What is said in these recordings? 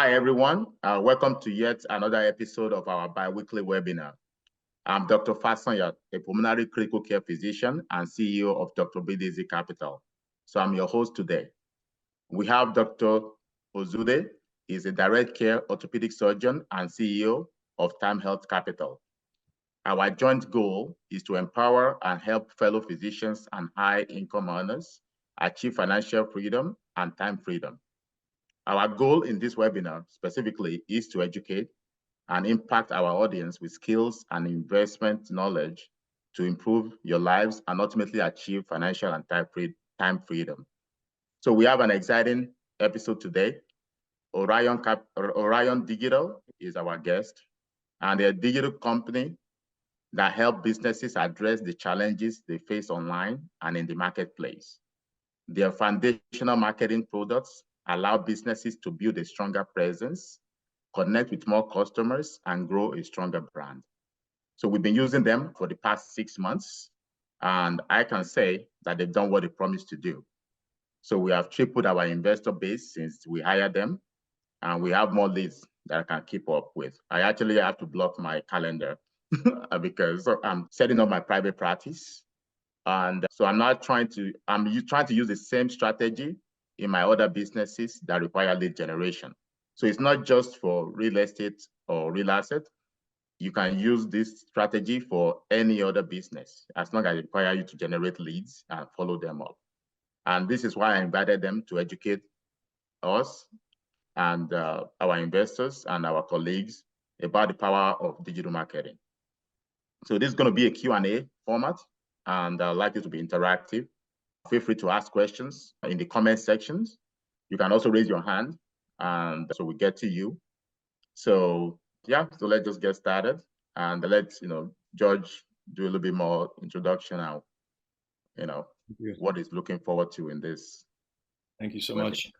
Hi, everyone. Welcome to yet another episode of our bi-weekly webinar. I'm Dr. Fasanya, a pulmonary critical care physician and CEO of Dr. BDZ Capital. So I'm your host today. We have Dr. Ozoude. He's a direct care orthopedic surgeon and CEO of Time Health Capital. Our joint goal is to empower and help fellow physicians and high-income earners achieve financial freedom and time freedom. Our goal in this webinar specifically is to educate and impact our audience with skills and investment knowledge to improve your lives and ultimately achieve financial and time freedom. So we have an exciting episode today. Orion Digital is our guest, and they're a digital company that help businesses address the challenges they face online and in the marketplace. Their foundational marketing products allow businesses to build a stronger presence, connect with more customers, and grow a stronger brand. So we've been using them for the past 6 months, and I can say that they've done what they promised to do. So we have tripled our investor base since we hired them, and we have more leads that I can keep up with. I actually have to block my calendar because I'm setting up my private practice. And so I'm trying to use the same strategy in my other businesses that require lead generation. So it's not just for real estate or real asset. You can use this strategy for any other business as long as it requires you to generate leads and follow them up. And this is why I invited them to educate us and our investors and our colleagues about the power of digital marketing. So this is going to be a Q&A format, and I'd like it to be interactive. Feel free to ask questions in the comment sections. You can also raise your hand, and so we get to you. So yeah, so let's just get started, and let's George do a little bit more introduction and what he's looking forward to in this. Thank you so much.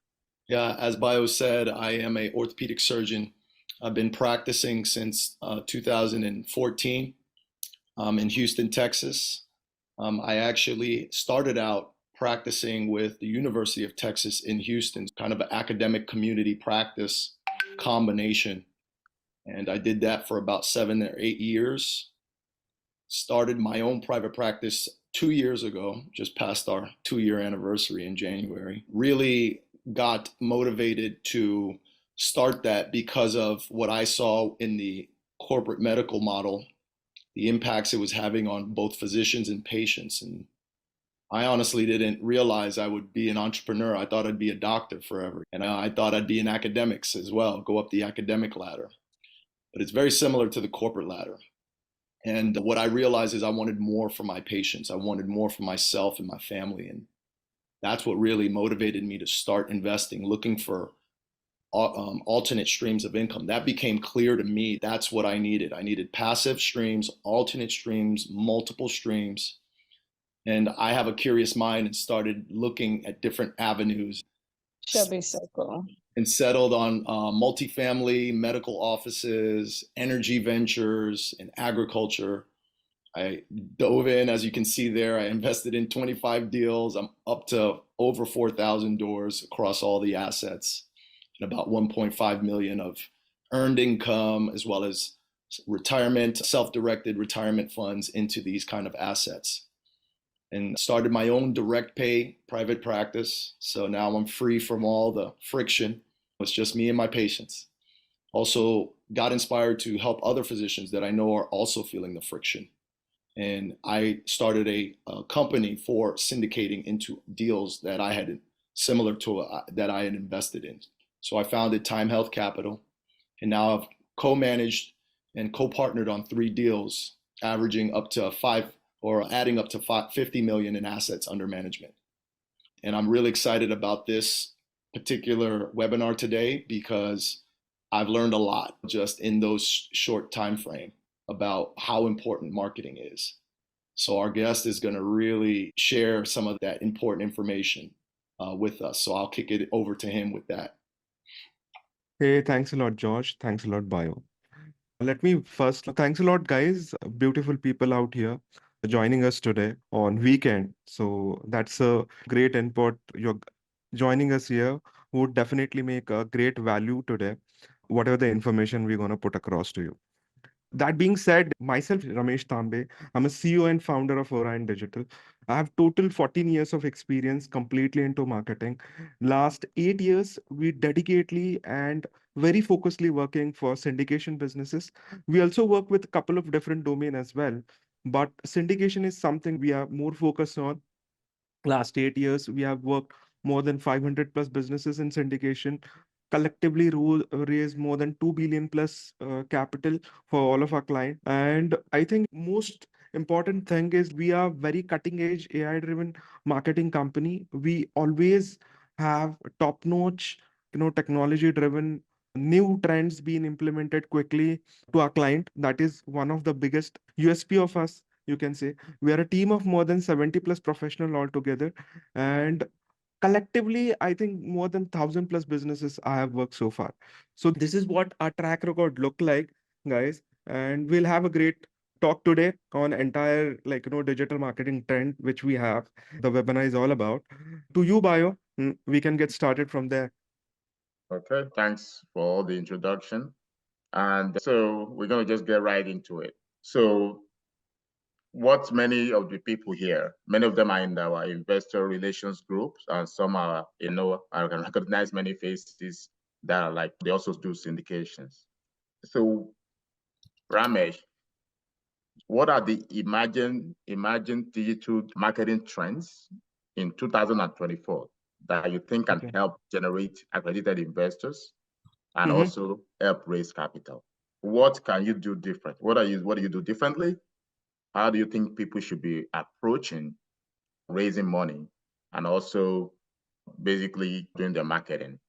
Yeah, as Bio said, I am an orthopedic surgeon. I've been practicing since 2014 in Houston, Texas. I actually started out practicing with the University of Texas in Houston, kind of an academic community practice combination. And I did that for about 7 or 8 years. Started my own private practice 2 years ago, just past our 2-year anniversary in January. Really got motivated to start that because of what I saw in the corporate medical model, the impacts it was having on both physicians and patients. And I honestly didn't realize I would be an entrepreneur. I thought I'd be a doctor forever. And I thought I'd be in academics as well, go up the academic ladder. But it's very similar to the corporate ladder. And what I realized is I wanted more for my patients. I wanted more for myself and my family. And that's what really motivated me to start investing, looking for alternate streams of income. That became clear to me. That's what I needed. I needed passive streams, alternate streams, multiple streams. And I have a curious mind and started looking at different avenues. Should be so cool. And settled on multifamily, medical offices, energy ventures, and agriculture. I dove in, as you can see there. I invested in 25 deals. I'm up to over 4,000 doors across all the assets, and about 1.5 million of earned income, as well as retirement, self-directed retirement funds into these kind of assets. And started my own direct pay private practice. So now I'm free from all the friction. It's just me and my patients. Also got inspired to help other physicians that I know are also feeling the friction. And I started a company for syndicating into deals that I had similar to that I had invested in. So I founded Time Health Capital, and now I've co-managed and co-partnered on 3 deals, averaging up to 5 or adding up to 50 million in assets under management. And I'm really excited about this particular webinar today because I've learned a lot just in those short time frame about how important marketing is. So our guest is going to really share some of that important information with us. So I'll kick it over to him with that. Hey, thanks a lot, Josh. Thanks a lot, Bio. Let me first, thanks a lot, guys. Beautiful people out here joining us today on weekend. So that's a great input. You're joining us here would definitely make a great value today, whatever the information we're going to put across to you. That being said, myself, Ramesh Tambe, I'm a CEO and founder of Orion Digital. I have total 14 years of experience completely into marketing. Last 8 years, we dedicatedly and very focusedly working for syndication businesses. We also work with a couple of different domain as well, but syndication is something we are more focused on. Last 8 years, we have worked more than 500 plus businesses in syndication, collectively raised more than 2 billion plus capital for all of our clients. And I think most important thing is we are very cutting edge AI driven marketing company. We always have top notch, technology driven new trends being implemented quickly to our client. That is one of the biggest USP of us, you can say. We are a team of more than 70 plus professional altogether. And collectively, I think more than 1,000 plus businesses I have worked so far. So this is what our track record look like, guys. And we'll have a great talk today on entire digital marketing trend which we have. The webinar is all about. To you, Bio, we can get started from there. Okay, thanks for the introduction. And so we're going to just get right into it. So what many of the people here, many of them are in our investor relations groups, and some are, I can recognize many faces that are like, they also do syndications. So Ramesh, what are the emerging digital marketing trends in 2024 that you think can help generate accredited investors and also help raise capital? What can you do different? What do you do differently? How do you think people should be approaching raising money and also basically doing their marketing?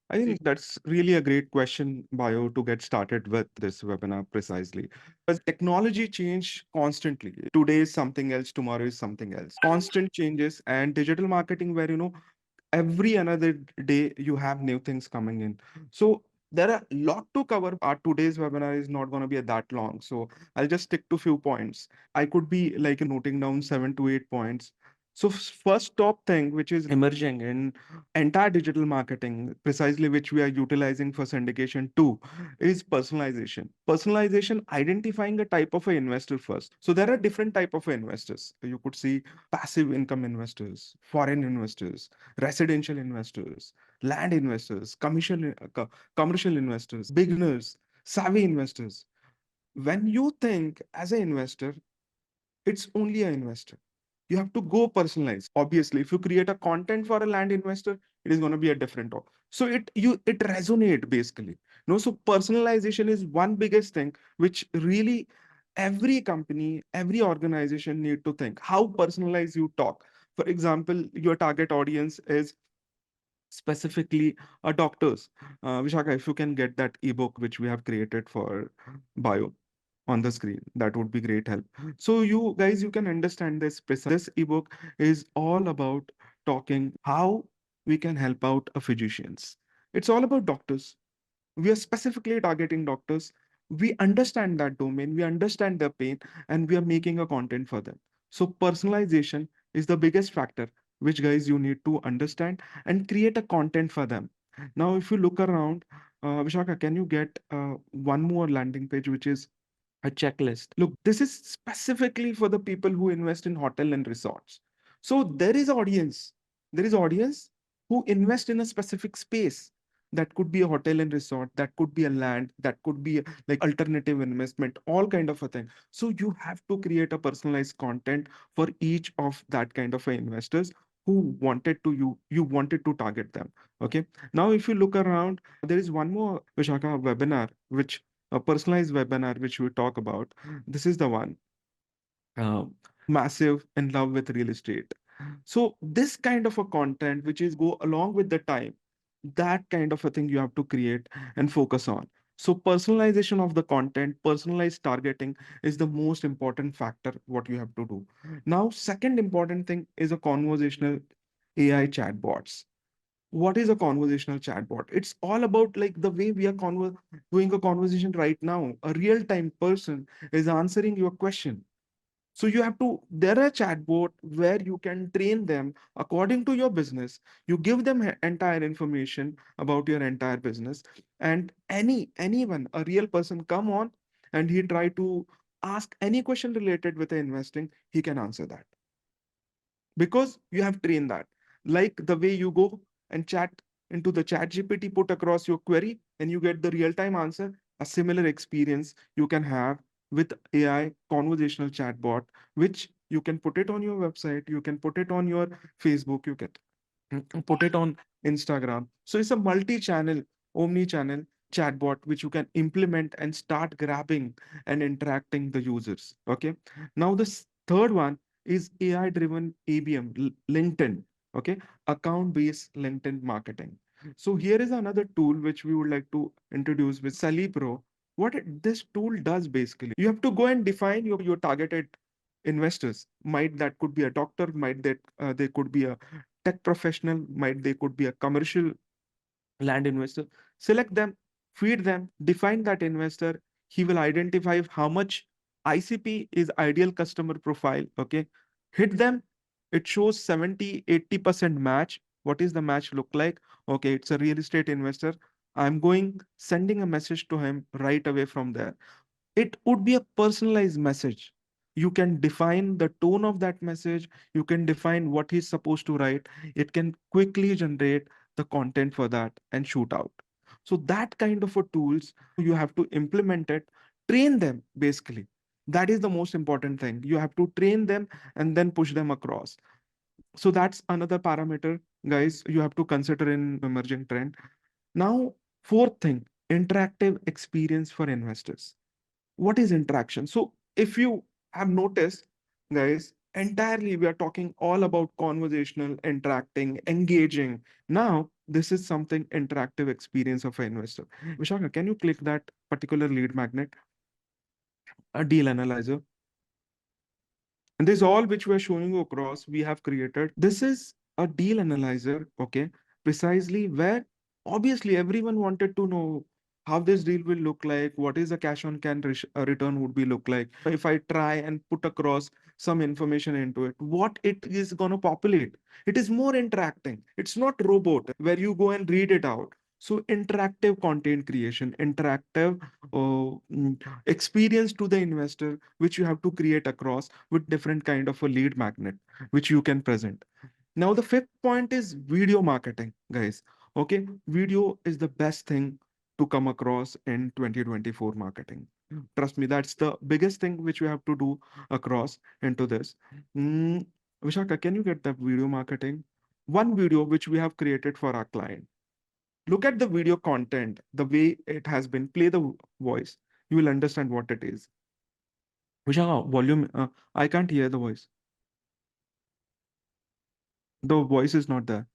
I think that's really a great question, Bio, to get started with this webinar precisely. Because technology change constantly. Today is something else, tomorrow is something else. Constant changes and digital marketing where, every another day you have new things coming in. So there are a lot to cover. Our today's webinar is not going to be that long. So I'll just stick to few points. I could be like noting down 7 to 8 points. So first top thing which is emerging in entire digital marketing, precisely which we are utilizing for syndication too, is personalization. Personalization, identifying a type of a investor first. So there are different type of investors. You could see passive income investors, foreign investors, residential investors, land investors, commercial investors, beginners, savvy investors. When you think as an investor, it's only an investor. You have to go personalize. Obviously, if you create a content for a land investor, it is going to be a different talk. So it resonate basically. So personalization is one biggest thing which really every company, every organization need to think how personalized you talk. For example, your target audience is specifically doctors. Vishaka, if you can get that ebook which we have created for bio on the screen, that would be great help. So you guys, you can understand this ebook is all about talking how we can help out a physicians. It's all about doctors. We are specifically targeting doctors. We understand that domain, we understand their pain, and we are making a content for them. So personalization is the biggest factor which guys you need to understand and create a content for them. Now if you look around, Vishaka, can you get one more landing page which is a checklist? Look, this is specifically for the people who invest in hotel and resorts. So there is audience who invest in a specific space. That could be a hotel and resort, that could be a land, that could be like alternative investment, all kind of a thing. So you have to create a personalized content for each of that kind of investors who wanted to you wanted to target them. Okay. Now if you look around, there is one more Vishaka webinar which a personalized webinar which we talk about. This is the one, uh, massive in love with real estate. So this kind of a content which is go along with the time, that kind of a thing you have to create and focus on. So personalization of the content, personalized targeting is the most important factor what you have to do. Now second important thing is a conversational AI chatbots. What is a conversational chatbot? It's all about like the way we are doing a conversation right now. A real time person is answering your question. So you have to, there are chatbot where you can train them according to your business. You give them entire information about your entire business, and anyone, a real person come on and he try to ask any question related with the investing, he can answer that because you have trained that. Like the way you go and chat into the chat GPT, put across your query, and you get the real-time answer. A similar experience you can have with AI conversational chatbot, which you can put it on your website, you can put it on your Facebook, you can put it on Instagram. So it's a multi-channel, omni-channel chatbot which you can implement and start grabbing and interacting the users. Okay. Now the third one is AI-driven ABM, LinkedIn. Okay, account-based LinkedIn marketing. So here is another tool which we would like to introduce with Sally Pro. This tool does basically, you have to go and define your targeted investors. Might that could be a doctor, might that they could be a tech professional, might they could be a commercial land investor. Select them, feed them, define that investor. He will identify how much ICP is ideal customer profile. Okay. Hit them. It shows 70-80% match. What is the match look like? Okay, it's a real estate investor. I'm going sending a message to him right away from there. It would be a personalized message. You can define the tone of that message. You can define what he's supposed to write. It can quickly generate the content for that and shoot out. So that kind of a tools you have to implement it, train them basically. That is the most important thing. You have to train them and then push them across. So that's another parameter, guys, you have to consider in emerging trend. Now, fourth thing, interactive experience for investors. What is interaction? So if you have noticed, guys, entirely we are talking all about conversational, interacting, engaging. Now, this is something interactive experience of an investor. Vishaka, can you click that particular lead magnet, a deal analyzer? And this all which we're showing you across, we have created. This is a deal analyzer, okay, precisely where obviously everyone wanted to know how this deal will look like, what is the cash on can return would be look like. If I try and put across some information into it, what it is going to populate. It is more interacting. It's not robot where you go and read it out. So interactive content creation, interactive experience to the investor, which you have to create across with different kind of a lead magnet, which you can present. Now, the fifth point is video marketing, guys. Okay, video is the best thing to come across in 2024 marketing. Trust me, that's the biggest thing which we have to do across into this. Mm, Vishaka, can you get the video marketing? One video which we have created for our client. Look at the video content, the way it has been. Play the voice. You will understand what it is. Vishaka, volume. I can't hear the voice. The voice is not there.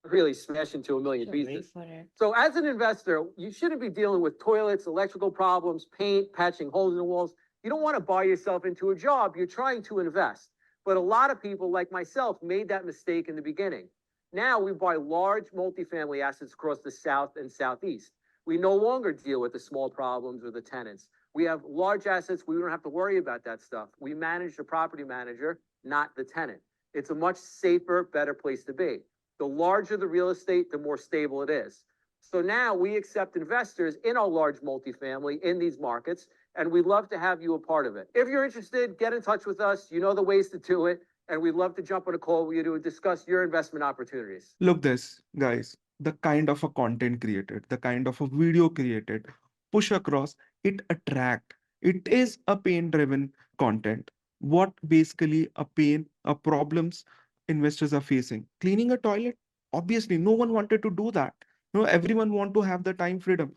Really smash into a million pieces. So as an investor, you shouldn't be dealing with toilets, electrical problems, paint, patching holes in the walls. You don't want to buy yourself into a job. You're trying to invest. But a lot of people like myself made that mistake in the beginning. Now we buy large multifamily assets across the South and Southeast. We no longer deal with the small problems or the tenants. We have large assets. We don't have to worry about that stuff. We manage the property manager, not the tenant. It's a much safer, better place to be. The larger the real estate, the more stable it is. So now we accept investors in our large multifamily in these markets, and we'd love to have you a part of it. If you're interested, get in touch with us. You know the ways to do it, and we'd love to jump on a call with you to discuss your investment opportunities. Look this, guys, the kind of a content created, the kind of a video created, push across, it attract. It is a pain-driven content. What basically a pain, a problems investors are facing. Cleaning a toilet, obviously, no one wanted to do that. No, everyone want to have the time freedom.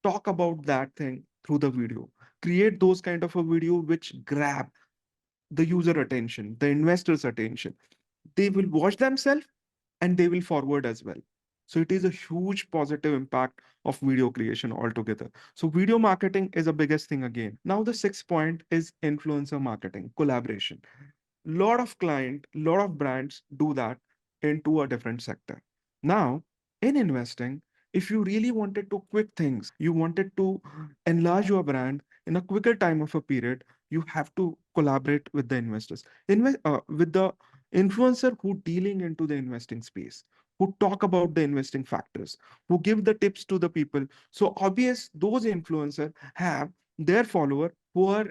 Talk about that thing through the video. Create those kind of a video which grab the user attention, the investor's attention. They will watch themselves and they will forward as well. So it is a huge positive impact of video creation altogether. So video marketing is the biggest thing again. Now the sixth point is influencer marketing, collaboration. Lot of brands do that into a different sector. Now, in investing, if you really wanted to quick things, you wanted to enlarge your brand in a quicker time of a period, you have to collaborate with the investors, with the influencer who dealing into the investing space, who talk about the investing factors, who give the tips to the people. So obvious those influencers have their follower who are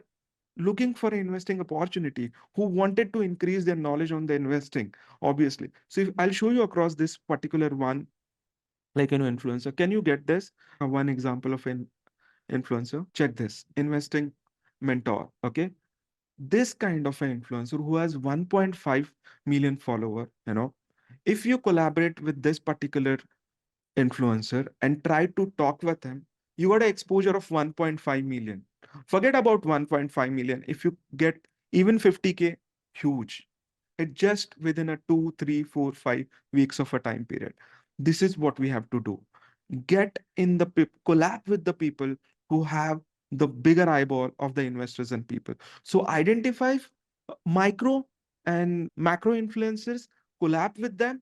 looking for an investing opportunity, who wanted to increase their knowledge on the investing, obviously. So if I'll show you across this particular one, like, influencer. Can you get this? One example of an influencer. Check this. Investing mentor. Okay. This kind of an influencer who has 1.5 million follower, if you collaborate with this particular influencer and try to talk with him, you got an exposure of 1.5 million. Forget about 1.5 million. If you get even 50K, huge. It just within a 2, 3, 4, 5 weeks of a time period. This is what we have to do. Get in the collab with the people who have the bigger eyeball of the investors and people. So identify micro and macro influencers, collab with them,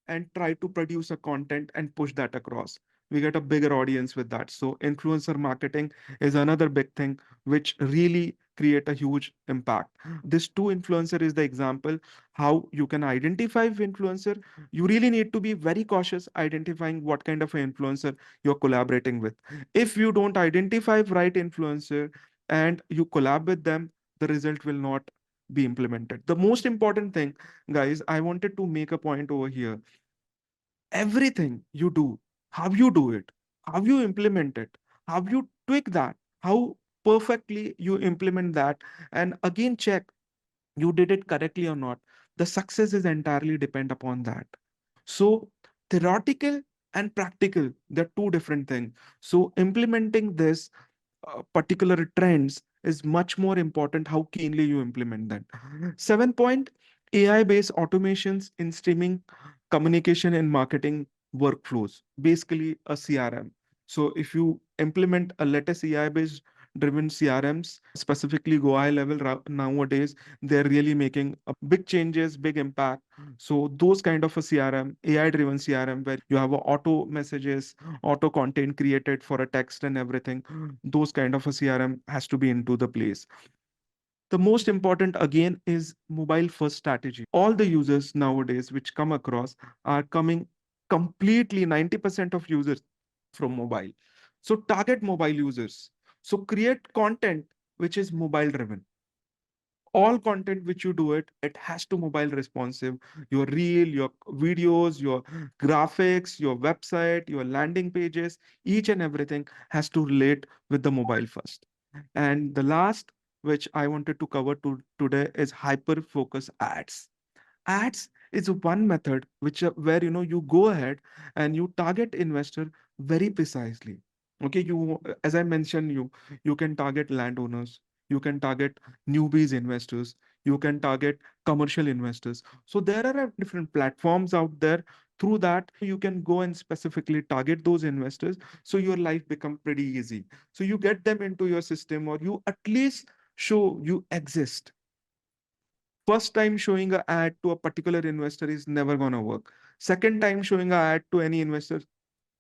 and try to produce a content and push that across. We get a bigger audience with that. So influencer marketing is another big thing which really create a huge impact. This two influencer is the example how you can identify influencer. You really need to be very cautious identifying what kind of an influencer you're collaborating with. If you don't identify right influencer and you collab with them, the result will not be implemented. The most important thing, guys, I wanted to make a point over here. Everything you do, how you do it, how you implement it, how you tweak that, how perfectly you implement that, and again check you did it correctly or not. The success is entirely depend upon that. So theoretical and practical, they're two different things. So implementing this particular trends is much more important how keenly you implement that. 7 point, AI based automations in streaming communication and marketing workflows, basically a CRM. So if you implement a latest AI based driven CRMs, specifically go high level nowadays, they're really making a big changes, big impact. So those kind of a CRM, AI driven CRM, where you have a auto messages, auto content created for a text and everything, those kind of a CRM has to be into the place. The most important again is mobile first strategy. All the users nowadays which come across are coming completely 90% of users from mobile. So target mobile users. So create content which is mobile driven. All content which you do it has to mobile responsive. Your reel, your videos, your graphics, your website, your landing pages, each and everything has to relate with the mobile first. And the last which I wanted to cover today is hyper focus ads. Ads is one method which where you go ahead and you target investor very precisely. Okay, you, as I mentioned, you can target landowners, you can target newbies investors, you can target commercial investors. So there are different platforms out there. Through that you can go and specifically target those investors, so your life become pretty easy. So you get them into your system, or you at least show you exist. First time showing an ad to a particular investor is never going to work. Second time showing an ad to any investor,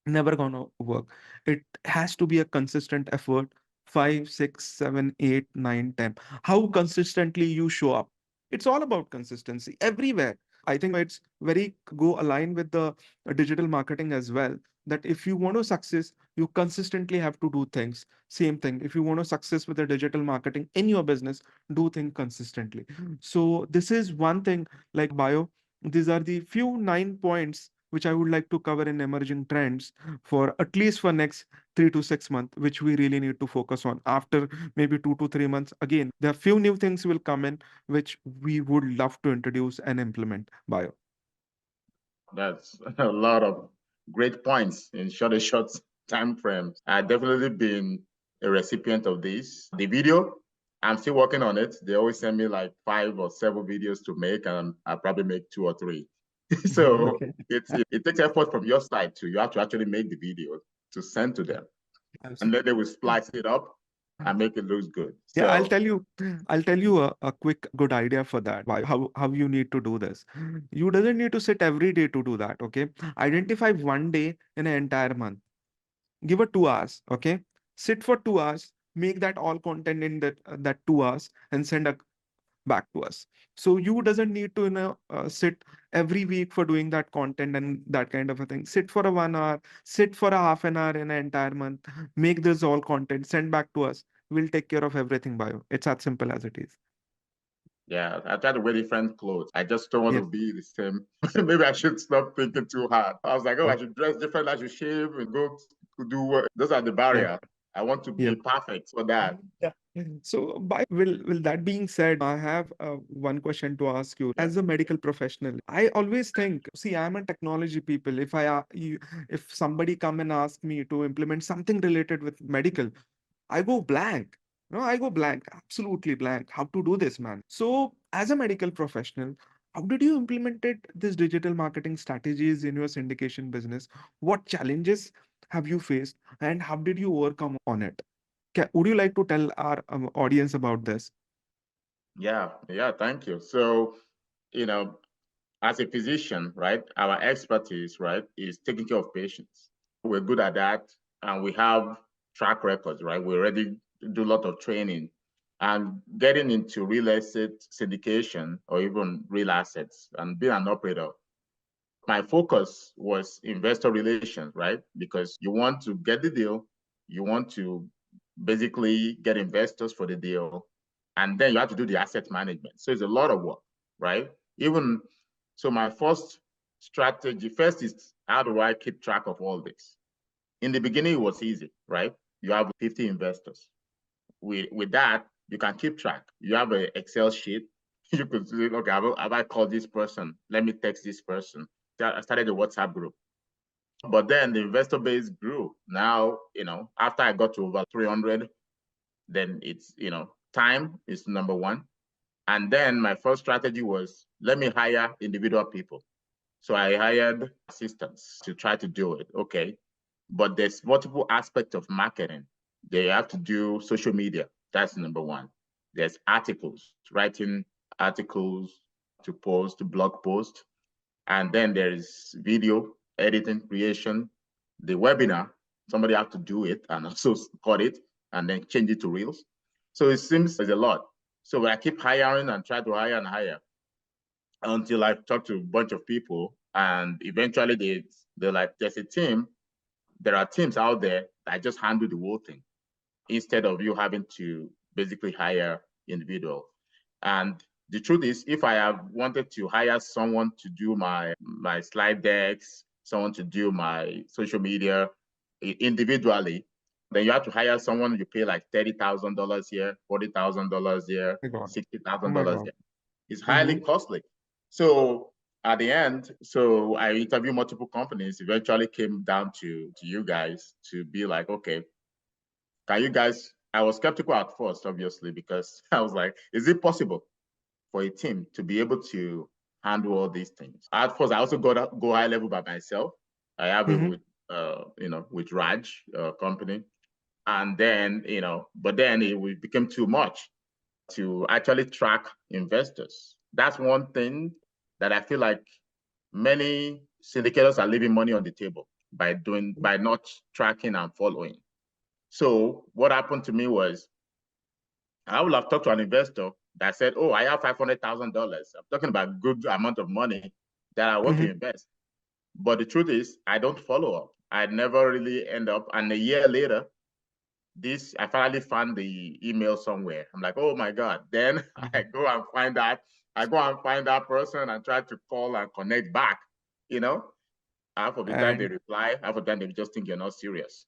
never going to work. It has to be a consistent effort. 5, 6, 7, 8, 9, 10. How consistently you show up. It's all about consistency everywhere. I think it's very go align with the digital marketing as well. That if you want to success, you consistently have to do things. Same thing. If you want to success with the digital marketing in your business, do things consistently. So this is one thing like bio. These are the few 9 points which I would like to cover in emerging trends for at least for next 3 to 6 months, which we really need to focus on. After maybe 2 to 3 months, again, there are few new things will come in, which we would love to introduce and implement. Bio. That's a lot of great points in short time frames. I've definitely been a recipient of this. The video, I'm still working on it. They always send me like 5 or 7 videos to make, and I probably make 2 or 3. So Okay. it takes effort from your side too. You have to actually make the video to send to them, and then they will splice it up and make it look good. Yeah, So I'll tell you a quick good idea for that. Why, how you need to do this. You doesn't need to sit every day to do that. Okay. Identify one day in an entire month. Give it 2 hours. Okay. Sit for 2 hours. make that all content in that to us and send back to us. So you doesn't need to sit every week for doing that content and that kind of a thing. Sit for a 1 hour, sit for a half an hour in an entire month, make this all content, send back to us. We'll take care of everything, bio. It's as simple as it is. Yeah, I try to wear different clothes. I just don't want Yes. to be the same. Maybe I should stop thinking too hard. I was like, oh, Yeah. I should dress different. I should shave and go to do work. Those are the barrier. I want to Yeah. be perfect for that. Yeah. So, by will that being said, I have one question to ask you. Yeah. As a medical professional, I always think, see, I'm a technology people. If somebody come and ask me to implement something related with medical, I go blank. No, I go blank, absolutely blank. How to do this, man? So, as a medical professional, how did you implemented this digital marketing strategies in your syndication business? What challenges have you faced, and how did you overcome on it? Would you like to tell our audience about this? Yeah, thank you. So, as a physician, right, our expertise, right, is taking care of patients. We're good at that, and we have track records, right? We already do a lot of training, and getting into real estate syndication or even real assets and being an operator. My focus was investor relations, right? Because you want to get the deal, you want to basically get investors for the deal, and then you have to do the asset management. So it's a lot of work, right? Even so, my first strategy first is how do I keep track of all this? In the beginning, it was easy, right? You have 50 investors. With that, you can keep track. You have an Excel sheet. You could say, okay, have I called this person? Let me text this person. I started a WhatsApp group. But then the investor base grew. Now, after I got to over 300, then it's, time is number one. And then my first strategy was, let me hire individual people. So I hired assistants to try to do it. Okay. But there's multiple aspects of marketing. They have to do social media. That's number one. There's articles, writing articles to post, blog post. And then there's video editing, creation, the webinar. Somebody have to do it and also cut it and then change it to reels. So it seems there's a lot. So I keep hiring and try to hire and hire until I talk to a bunch of people, and eventually they're like, there are teams out there that just handle the whole thing instead of you having to basically hire individual. And the truth is, if I have wanted to hire someone to do my slide decks, someone to do my social media individually, then you have to hire someone. You pay like $30,000 here, $40,000 here, My God. Oh my $60,000 God. here. It's highly costly. So at the end, so I interviewed multiple companies. Eventually, came down to you guys to be like, okay, can you guys? I was skeptical at first, obviously, because I was like, is it possible for a team to be able to handle all these things? At first, I also go high level by myself. I have it with, with Raj company, and then but then it became too much to actually track investors. That's one thing that I feel like many syndicators are leaving money on the table by not tracking and following. So what happened to me was I would have talked to an investor that said, "Oh, I have $500,000. I'm talking about a good amount of money that I want to invest." But the truth is, I don't follow up. I never really end up. And a year later, I finally found the email somewhere. I'm like, "Oh my God!" Then I go and find that. I go and find that person and try to call and connect back. Half of the time they And reply, half of the time they just think you're not serious.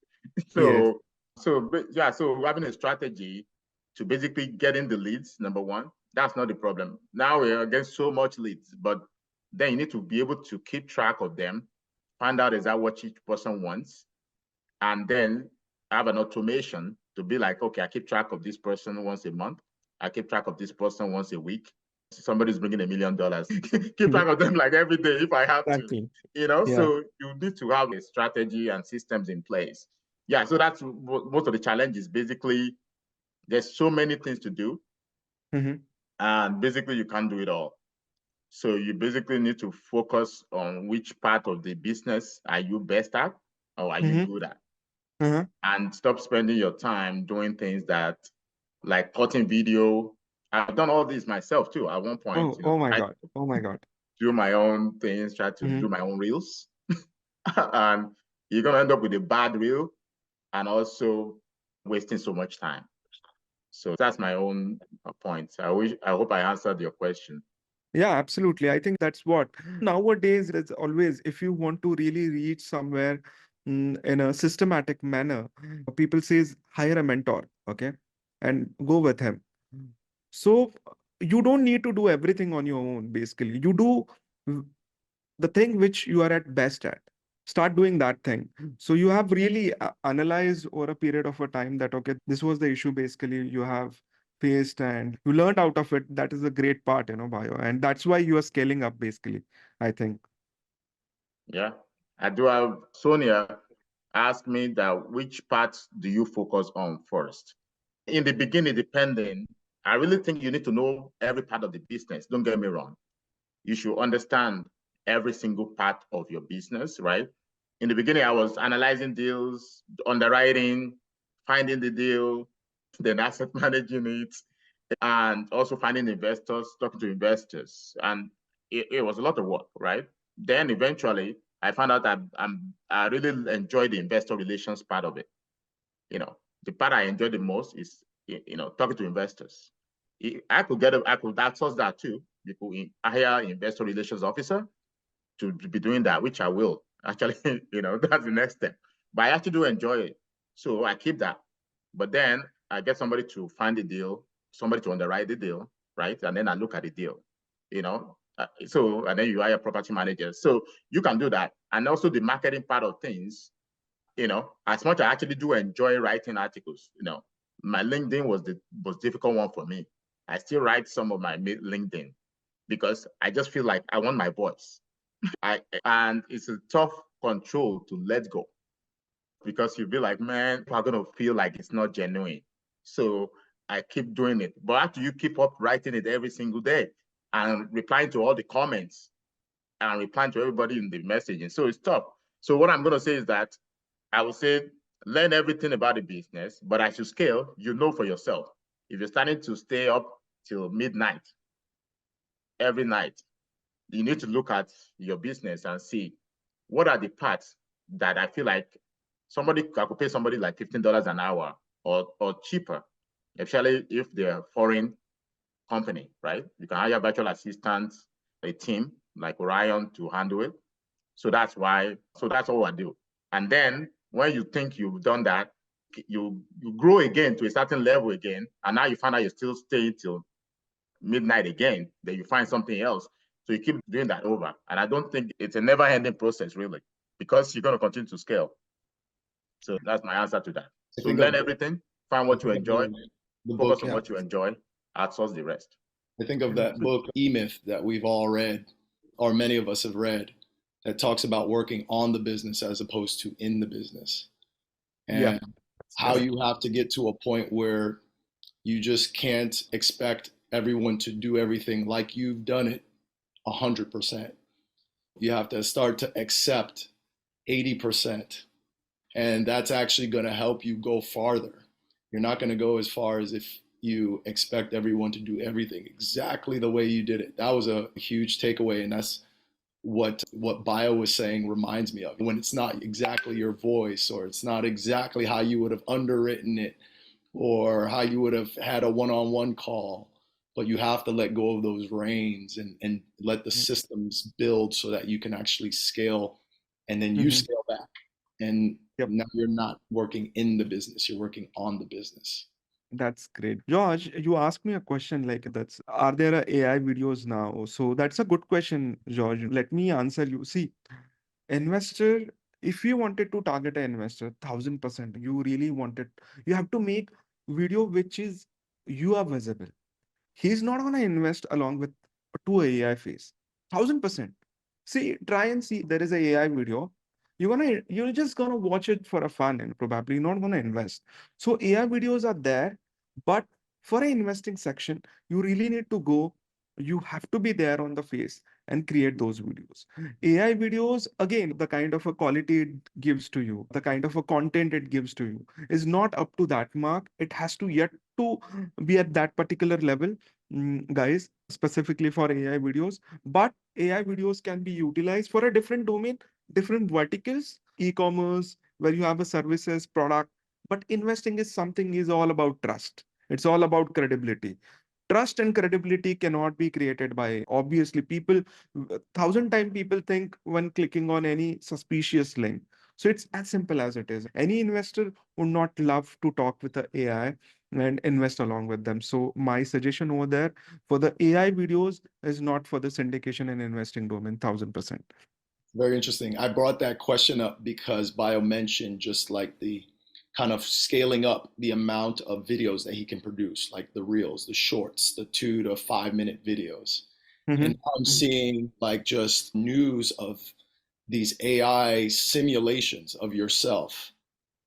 yes. So having a strategy to basically get in the leads, number one, that's not the problem. Now we're against so much leads, but then you need to be able to keep track of them, find out exactly what each person wants, and then have an automation to be like, okay, I keep track of this person once a month. I keep track of this person once a week. Somebody's bringing $1 million. Keep track of them like every day if I have to. Exactly. So you need to have a strategy and systems in place. Yeah, so that's most of the challenges. Basically, there's so many things to do, and basically you can't do it all. So you basically need to focus on which part of the business are you best at or are you good at. and stop spending your time doing things that, like cutting video. I've done all this myself too at one point. Oh my I God. Oh my God. do my own things, try to do my own reels, and you're gonna end up with a bad reel and also wasting so much time. So that's my own point. I hope I answered your question. Yeah, absolutely. I think that's what nowadays it's always, if you want to really reach somewhere in a systematic manner, people says hire a mentor, okay, and go with him. So you don't need to do everything on your own, basically. You do the thing which you are at best at. Start doing that thing. So you have really analyzed over a period of a time that, okay, this was the issue basically you have faced and you learned out of it. That is a great part, bio. And that's why you are scaling up basically, I think. Yeah. I do have Sonia ask me that which parts do you focus on first? In the beginning, depending, I really think you need to know every part of the business. Don't get me wrong. You should understand every single part of your business, right? In the beginning, I was analyzing deals, underwriting, finding the deal, then asset managing it, and also finding investors, talking to investors. And it was a lot of work, right? Then eventually, I found out that I really enjoy the investor relations part of it. The part I enjoy the most is talking to investors. I could outsource that too. You could hire investor relations officer to be doing that, which I will actually. That's the next step. But I actually do enjoy it, so I keep that. But then I get somebody to find the deal, somebody to underwrite the deal, right? And then I look at the deal. And then you hire property managers. So you can do that, and also the marketing part of things. As much as I actually do enjoy writing articles, my LinkedIn was the most difficult one for me. I still write some of my LinkedIn because I just feel like I want my voice. And it's a tough control to let go because you'll be like, man, I'm gonna feel like it's not genuine. So I keep doing it. But after you keep up writing it every single day and replying to all the comments and replying to everybody in the messaging, so it's tough. So what I'm gonna say is that I would say learn everything about the business, but as you scale, you know for yourself. If you're starting to stay up till midnight every night, you need to look at your business and see what are the parts that I feel like I could pay somebody like $15 an hour or cheaper, especially if they're a foreign company, right? You can hire virtual assistants, a team like Orion to handle it. So that's all I do. And then when you think you've done that, you grow again to a certain level again, and now you find out you're still staying till midnight again, then you find something else. So you keep doing that over. And I don't think it's a never-ending process, really, because you're going to continue to scale. So that's my answer to that. So learn everything, find what you enjoy, focus on what you enjoy, outsource the rest. I think of that book, E-Myth, that we've all read, or many of us have read, that talks about working on the business as opposed to in the business. And how you have to get to a point where you just can't expect everyone to do everything like you've done it 100%. You have to start to accept 80%. And that's actually going to help you go farther. You're not going to go as far as if you expect everyone to do everything exactly the way you did it. That was a huge takeaway. And that's what Bio was saying reminds me of. When it's not exactly your voice, or it's not exactly how you would have underwritten it, or how you would have had a one-on-one call, but you have to let go of those reins and let the systems build so that you can actually scale, and then you scale back. And now you're not working in the business, you're working on the business. That's great. George, you asked me a question like are there AI videos now? So that's a good question, George. Let me answer you. See, investor, if you wanted to target an investor, 1000%, you have to make video which is you are visible. He's not gonna invest along with two AI face. 1000%. See, try and see there is a AI video. You're just gonna watch it for a fun and probably not gonna invest. So AI videos are there, but for an investing section, you really need to go You have to be there on the face and create those videos. AI videos, again, the kind of a quality it gives to you, the kind of a content it gives to you is not up to that mark. It has to yet to be at that particular level, guys, specifically for AI videos. But AI videos can be utilized for a different domain, different verticals, e-commerce, where you have a services product. But investing is something is all about trust. It's all about credibility. Trust and credibility cannot be created by, obviously, people, thousand times people think when clicking on any suspicious link. So it's as simple as it is. Any investor would not love to talk with the AI and invest along with them. So my suggestion over there for the AI videos is not for the syndication and investing domain, 1000%. Very interesting. I brought that question up because Bio mentioned just like the kind of scaling up the amount of videos that he can produce, like the reels, the shorts, the 2 to 5 minute videos. And I'm seeing like just news of these AI simulations of yourself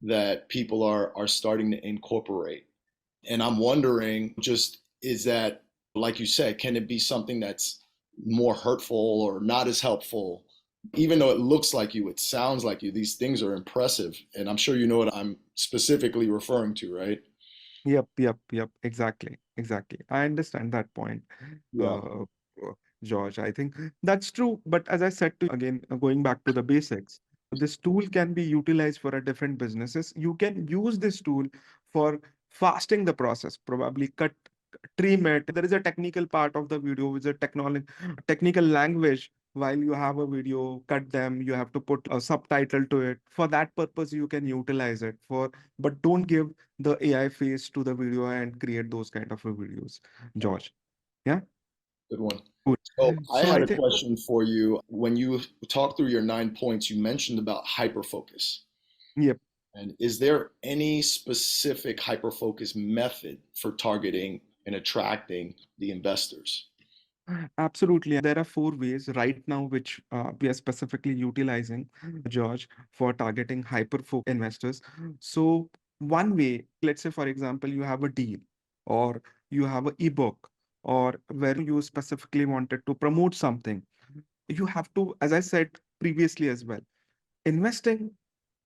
that people are starting to incorporate. And I'm wondering, just is that, like you said, can it be something that's more hurtful or not as helpful? Even though it looks like you, it sounds like you, these things are impressive. And I'm sure you know what I'm specifically referring to, right? Yep. Exactly. I understand that point, Yeah. uh, George. I think that's true. But as I said to you, again, going back to the basics, this tool can be utilized for a different businesses. You can use this tool for fasting the process, probably trim it. There is a technical part of the video with a technical language. While you have a video, cut them, you have to put a subtitle to it. For that purpose, you can utilize it for, but don't give the AI face to the video and create those kind of videos, George. Yeah, Good one. good. So I So had I a think, question for you. When you talked through your 9 points, you mentioned about hyperfocus. yep, And is there any specific hyperfocus method for targeting and attracting the investors? absolutely. There are four ways right now which we are specifically utilizing, George, for targeting hyper-focused investors. So one way, let's say, for example, you have a deal or you have an ebook or where you specifically wanted to promote something. You have to, as I said previously as well, investing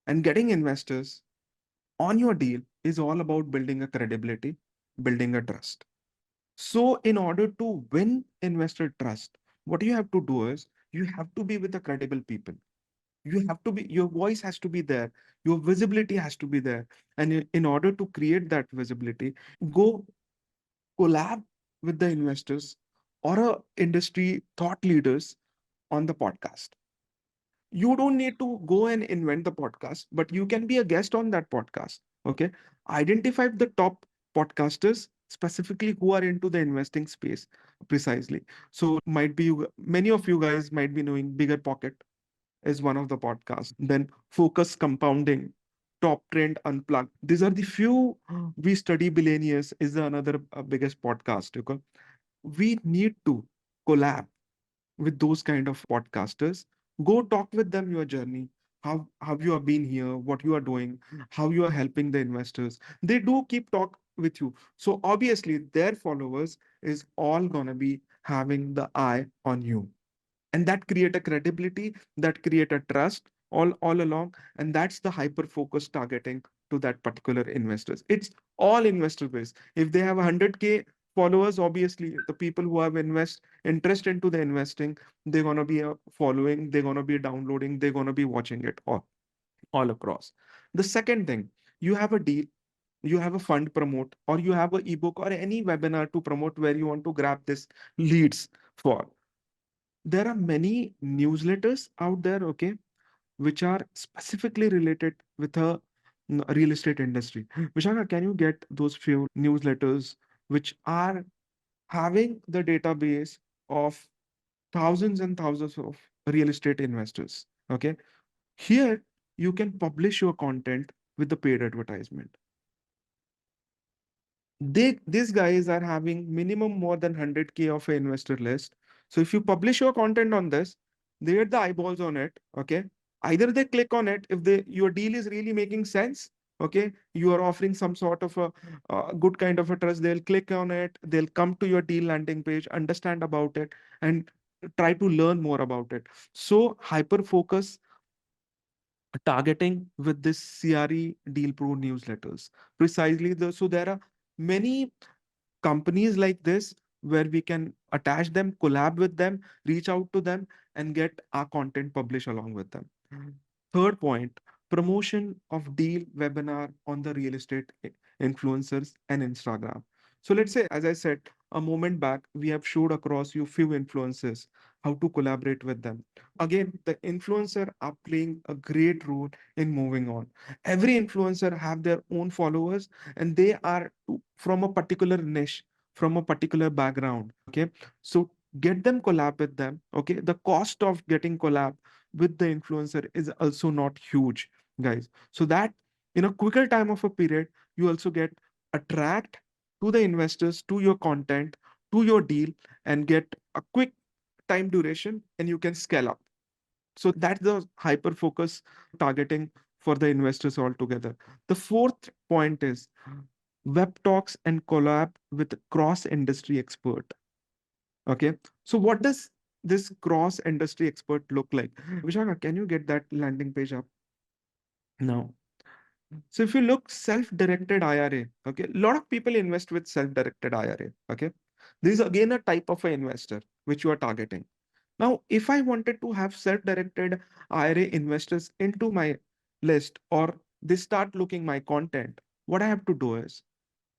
and getting investors on your deal is all about building a credibility, building a trust. So, in order to win investor trust, what you have to do is you have to be with the credible people. You have to be, your voice has to be there, your visibility has to be there. And in order to create that visibility, go collab with the investors or industry thought leaders on the podcast. You don't need to go and invent the podcast, but you can be a guest on that podcast. Okay. Identify the top podcasters specifically who are into the investing space precisely. So might be many of you guys might be knowing Bigger Pocket is one of the podcasts. Then Focus Compounding, Top Trend Unplugged. These are the few. We Study Billionaires is the another biggest podcast. Okay. We need to collab with those kind of podcasters. Go talk with them your journey, how you have been here, what you are doing, how you are helping the investors. They do keep talk with you. So obviously their followers is all gonna be having the eye on you, and that create a credibility, that create a trust all along, and that's the hyper focus targeting to that particular investors. It's all investor base. If they have 100K followers, obviously the people who have interest into the investing, they're going to be following, they're going to be downloading, they're going to be watching it all across. The second thing, you have a deal, you have a fund promote, or you have an ebook or any webinar to promote where you want to grab this leads for. There are many newsletters out there, okay, which are specifically related with a real estate industry. Vishaka, can you get those few newsletters which are having the database of thousands and thousands of real estate investors? Okay, here you can publish your content with the paid advertisement. These guys are having minimum more than 100K of an investor list. So if you publish your content on this, they get the eyeballs on it. Okay. Either they click on it if your deal is really making sense, Okay, you are offering some sort of a good kind of a trust. They'll click on it, they'll come to your deal landing page, understand about it, and try to learn more about it. So hyper focus targeting with this CRE Deal Pro newsletters. Precisely, so there are many companies like this where we can attach them, collab with them, reach out to them, and get our content published along with them. Third point, promotion of deal webinar on the real estate influencers and Instagram. So let's say, as I said a moment back, we have showed across you few influencers, how to collaborate with them. Again, the influencer are playing a great role in moving on. Every influencer have their own followers, and they are from a particular niche, from a particular background. Okay, so get them, collab with them. Okay, the cost of getting collab with the influencer is also not huge, guys. So that in a quicker time of a period, you also get attract to the investors, to your content, to your deal, and get a quick time duration, and you can scale up. So that's the hyper focus targeting for the investors altogether. The fourth point is web talks and collab with cross industry expert. Okay, so what does this cross industry expert look like? Vishaka, can you get that landing page up now? So if you look self-directed IRA, okay, a lot of people invest with self-directed IRA. Okay, this is again a type of an investor which you are targeting. Now, if I wanted to have self-directed IRA investors into my list, or they start looking my content, what I have to do is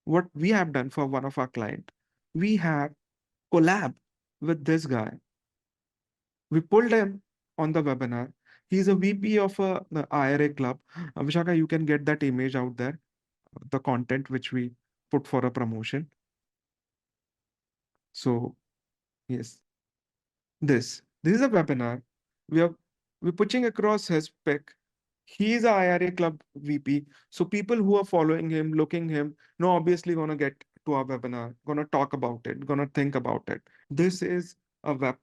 what we have done for one of our client. We have collab with this guy. We pulled him on the webinar. He's a VP of the IRA club. Vishaka, you can get that image out there, the content which we put for a promotion. So yes, this is a webinar. We are we're pushing across his pick. He is a IRA club VP. So people who are following him, looking him, no, obviously gonna get to our webinar, gonna talk about it, gonna think about it. This is a web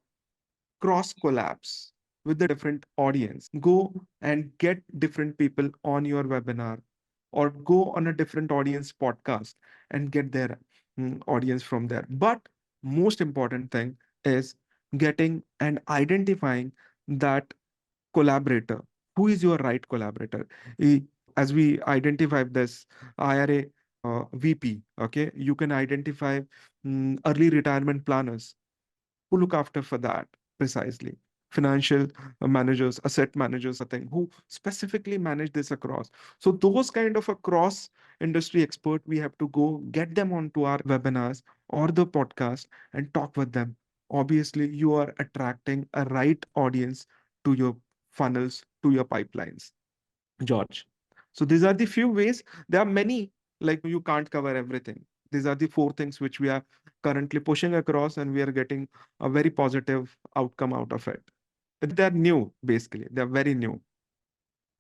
cross collabs with the different audience. Go and get different people on your webinar, or go on a different audience podcast and get their audience from there. But most important thing is getting and identifying that collaborator. Who is your right collaborator? As we identify this IRA VP, okay, you can identify early retirement planners who look after for that precisely. Financial managers, asset managers, a thing who specifically manage this across. So those kind of a cross industry expert, we have to go get them onto our webinars or the podcast and talk with them. Obviously, you are attracting a right audience to your funnels, to your pipelines. George. So these are the few ways. There are many, like you can't cover everything. These are the four things which we are currently pushing across, and we are getting a very positive outcome out of it. They're new, basically. They're very new.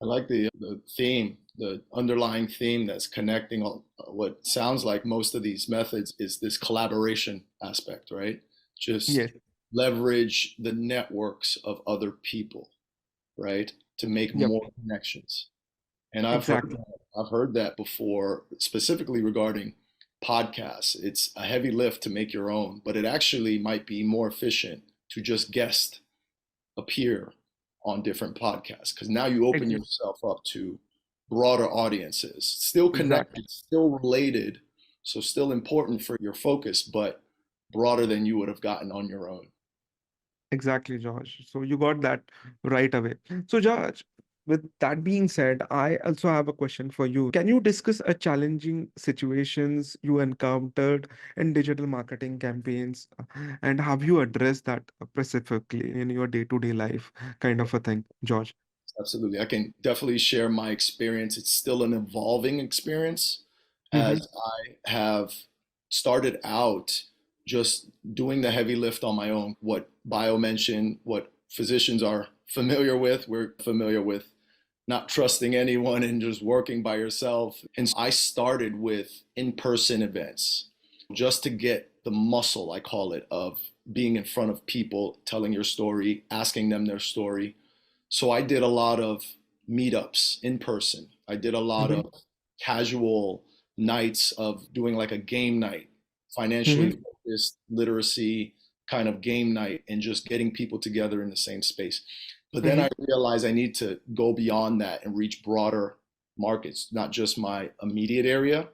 I like the theme, the underlying theme that's connecting all, what sounds like most of these methods is this collaboration aspect, right? Just Yes. leverage the networks of other people, right? To make Yep. more connections. And Exactly. I've heard that before, specifically regarding podcasts. It's a heavy lift to make your own, but it actually might be more efficient to just guest appear on different podcasts because now you open Ex- yourself up to broader audiences, still Exactly. connected, still related, so still important for your focus, but broader than you would have gotten on your own. Exactly, Josh. So you got that right away. So, Josh, with that being said, I also have a question for you. Can you discuss a challenging situations you encountered in digital marketing campaigns, and have you addressed that specifically in your day-to-day life, kind of a thing, Josh? Absolutely. I can definitely share my experience. It's still an evolving experience Mm-hmm. as I have started out just doing the heavy lift on my own. What Bio mentioned, what physicians are familiar with, we're familiar with not trusting anyone and just working by yourself. And so I started with in-person events just to get the muscle, I call it, of being in front of people, telling your story, asking them their story. So I did a lot of meetups in person. I did a lot Mm-hmm. of casual nights of doing like a game night, financially focused literacy kind of game night, and just getting people together in the same space. But then I realized I need to go beyond that and reach broader markets, not just my immediate area.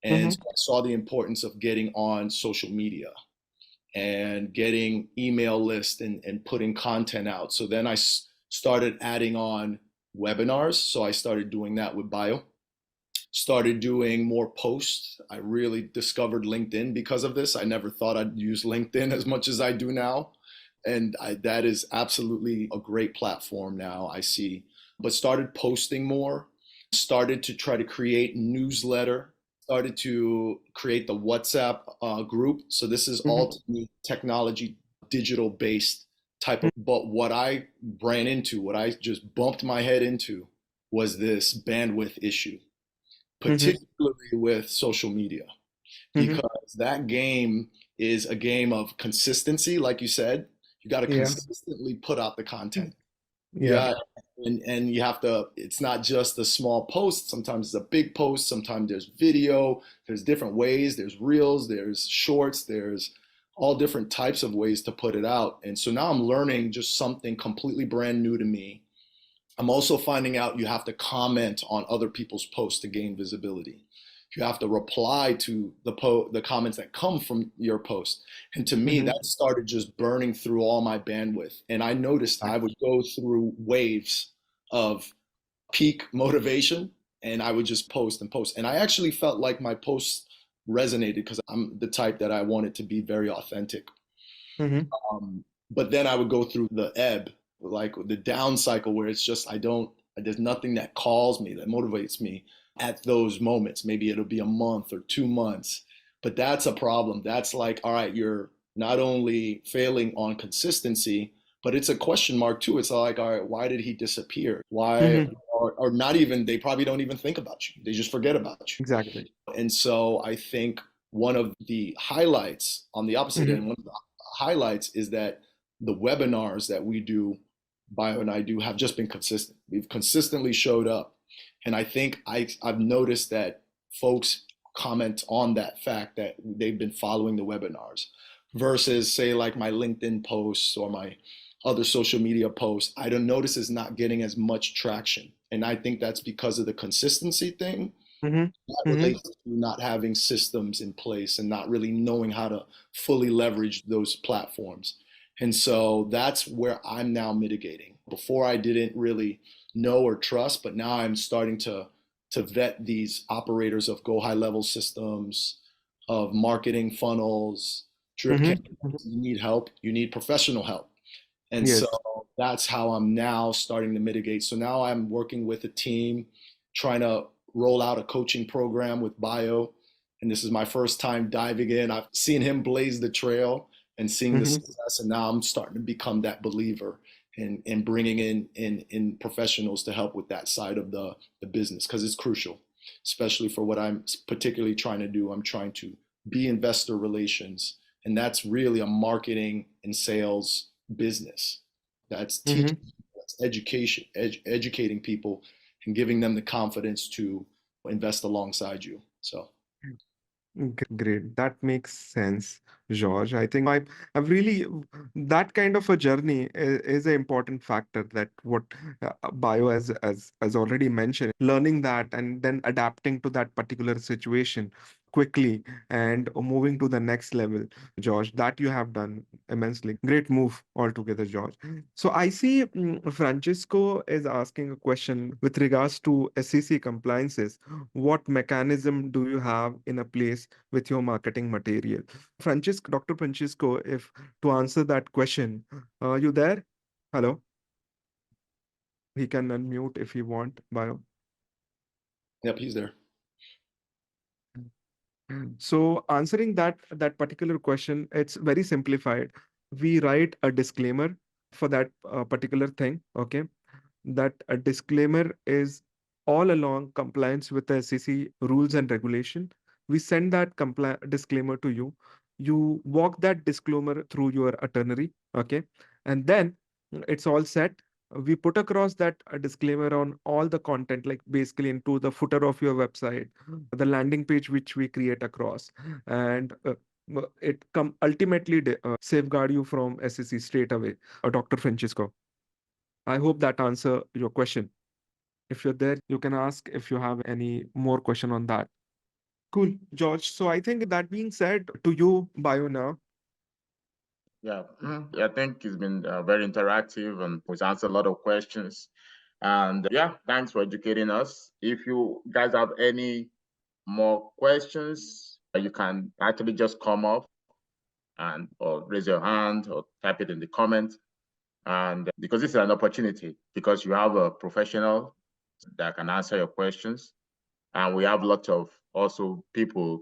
And so I saw the importance of getting on social media and getting email lists and putting content out. So then I started adding on webinars. So I started doing that with Bio, started doing more posts. I really discovered LinkedIn because of this. I never thought I'd use LinkedIn as much as I do now. And that is absolutely a great platform now, I see. But started posting more, started to try to create newsletter, started to create the WhatsApp group. So this is all technology, digital based type of, but what I ran into, what I just bumped my head into was this bandwidth issue, particularly with social media, because that game is a game of consistency. Like you said, you got to consistently put out the content. Yeah. And you have to, it's not just a small post. Sometimes it's a big post. Sometimes there's video, there's different ways, there's reels, there's shorts, there's all different types of ways to put it out. And so now I'm learning just something completely brand new to me. I'm also finding out you have to comment on other people's posts to gain visibility. You have to reply to the comments that come from your post. And to me, that started just burning through all my bandwidth. And I noticed I would go through waves of peak motivation, and I would just post and post. And I actually felt like my posts resonated because I'm the type that I wanted to be very authentic. But then I would go through the ebb, like the down cycle, where it's just, there's nothing that calls me, that motivates me at those moments. Maybe it'll be a month or 2 months, but that's a problem. That's like, all right, you're not only failing on consistency, but it's a question mark too. It's like, all right, why did he disappear? Why, or not even, they probably don't even think about you. They just forget about you. Exactly. And so I think one of the highlights on the opposite end, one of the highlights is that the webinars that we do, Bio and I do, have just been consistent. We've consistently showed up. And I think I've noticed that folks comment on that fact that they've been following the webinars versus, say, like my LinkedIn posts or my other social media posts. I don't notice is not getting as much traction. And I think that's because of the consistency thing. That relates to not having systems in place and not really knowing how to fully leverage those platforms. And so that's where I'm now mitigating. Before I didn't really know or trust, but now I'm starting to vet these operators of go high level systems, of marketing funnels, drip campaigns. You need help, you need professional help. And so that's how I'm now starting to mitigate. So now I'm working with a team, trying to roll out a coaching program with Bio. And this is my first time diving in. I've seen him blaze the trail and seeing the success. And now I'm starting to become that believer and bringing in professionals to help with that side of the business, because it's crucial, especially for what I'm particularly trying to do. I'm trying to be investor relations, and that's really a marketing and sales business. That's teaching, that's education, educating people and giving them the confidence to invest alongside you. So. Great. That makes sense, George. I think I've really, that kind of a journey is an important factor, that what Bio as already mentioned, learning that and then adapting to that particular situation quickly and moving to the next level, George, that you have done immensely. Great move altogether, George. So I see Francisco is asking a question with regards to SEC compliances. What mechanism do you have in a place with your marketing material? Dr. Francisco, if to answer that question, are you there? Hello? He can unmute if he want, Bio. Yep, he's there. So answering that particular question, it's very simplified. We write a disclaimer for that particular thing, okay? That a disclaimer is all along compliance with the SEC rules and regulation. We send that disclaimer to you. You walk that disclaimer through your attorney, okay? And then it's all set. we put across that disclaimer on all the content, like basically into the footer of your website, the landing page which we create across, and it come ultimately safeguard you from SEC straight away. Dr. Francisco, I hope that answer your question. If you're there, you can ask if you have any more question on that. Cool, George. So I think that being said, to you, Bio now. Yeah, I think it's been very interactive and we've answered a lot of questions. And yeah, thanks for educating us. If you guys have any more questions, you can actually just come up and or raise your hand or type it in the comment. And because this is an opportunity, because you have a professional that can answer your questions. And we have lots of also people.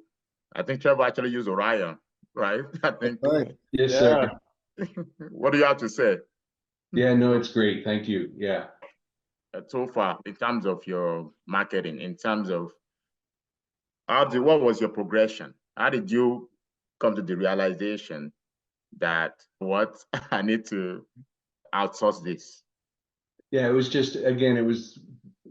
I think Trevor actually used Orion, right? I think. Right. Yes, Yeah. sir. What do you have to say? Yeah, no, it's great. Thank you. Yeah. So far, in terms of your marketing, in terms of what was your progression? How did you come to the realization that what I need to outsource this? Yeah, it was just, again, it was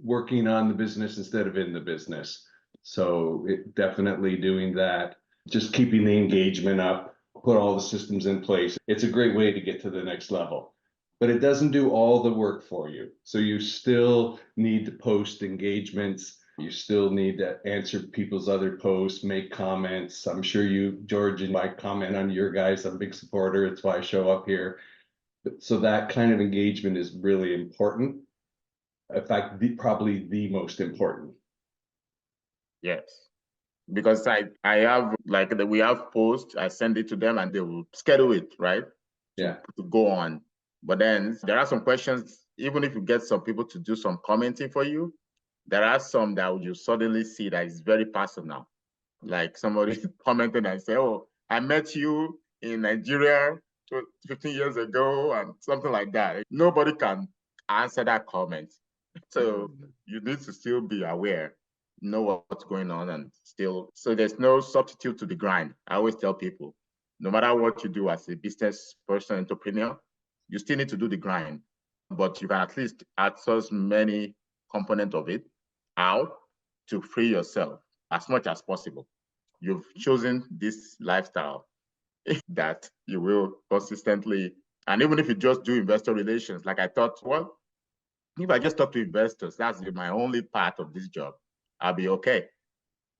working on the business instead of in the business. So it definitely doing that, just keeping the engagement up, put all the systems in place. It's a great way to get to the next level, but it doesn't do all the work for you. So you still need to post engagements. You still need to answer people's other posts, make comments. I'm sure you, George, and I comment on your guys. I'm a big supporter. It's why I show up here. So that kind of engagement is really important. In fact, probably the most important. Yes, because I have like we have posts, I send it to them and they will schedule it, right? Yeah. To go on. But then there are some questions, even if you get some people to do some commenting for you, there are some that you suddenly see that is very personal. Like somebody commented and say, oh, I met you in Nigeria 15 years ago and something like that. Nobody can answer that comment. So you need to still be aware, know what's going on and still, so there's no substitute to the grind. I always tell people, no matter what you do as a business person, entrepreneur, you still need to do the grind, but you can at least outsource many components of it out to free yourself as much as possible. You've chosen this lifestyle that you will consistently, and even if you just do investor relations, like I thought, well, if I just talk to investors, that's my only part of this job, I'll be okay.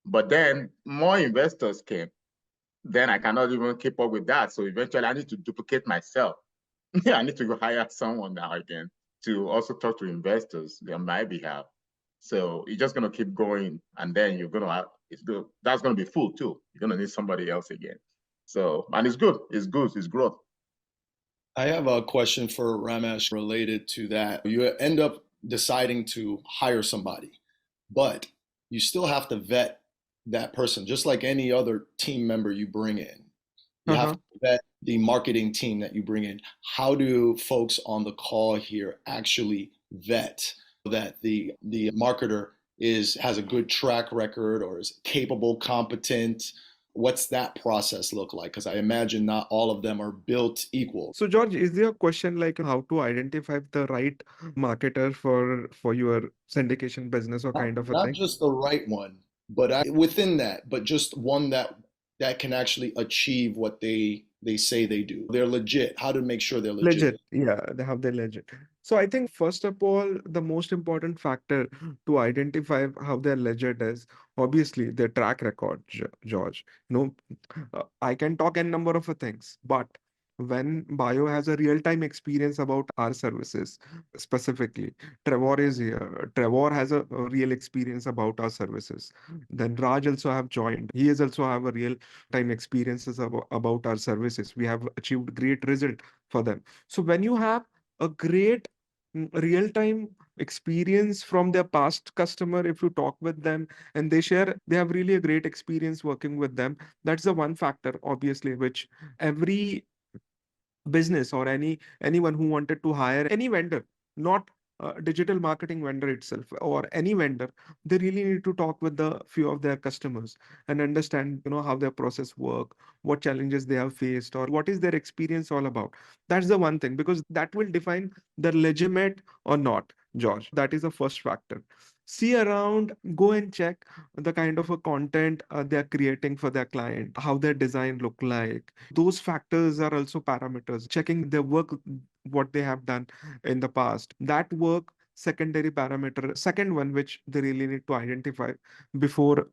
But then more investors came, then I cannot even keep up with that. So eventually I need to duplicate myself. I need to go hire someone now again to also talk to investors on my behalf. So you're just gonna keep going, and then you're gonna have that's gonna be full too. You're gonna need somebody else again. So, and it's good. It's good. It's growth. I have a question for Ramesh related to that. You end up deciding to hire somebody, but you still have to vet that person, just like any other team member you bring in. You have to vet the marketing team that you bring in. How do folks on the call here actually vet that the marketer has a good track record or is capable, competent? What's that process look like? Because I imagine not all of them are built equal. So George, is there a question like how to identify the right marketer for your syndication business or kind of a Not thing? just the right one, but within that, but just one that can actually achieve what they say they do. They're legit. How to make sure they're legit. Yeah, they have their legit. So I think first of all, the most important factor to identify how they're legit is obviously their track record, George. No, I can talk a number of things, but when Bio has a real-time experience about our services, specifically, Trevor is here. Trevor has a real experience about our services. Then Raj also have joined. He is also have a real-time experiences about our services. We have achieved great result for them. So when you have a great real-time experience from their past customer, if you talk with them and they have really a great experience working with them, that's the one factor obviously which every business or anyone who wanted to hire any vendor, not digital marketing vendor itself or any vendor, they really need to talk with the few of their customers and understand, how their process work, what challenges they have faced, or what is their experience all about. That's the one thing, because that will define the legitimate or not, George. That is the first factor. See around, go and check the kind of a content they're creating for their client, how their design look like. Those factors are also parameters. Checking their work, what they have done in the past. That work, secondary parameter. Second one, which they really need to identify before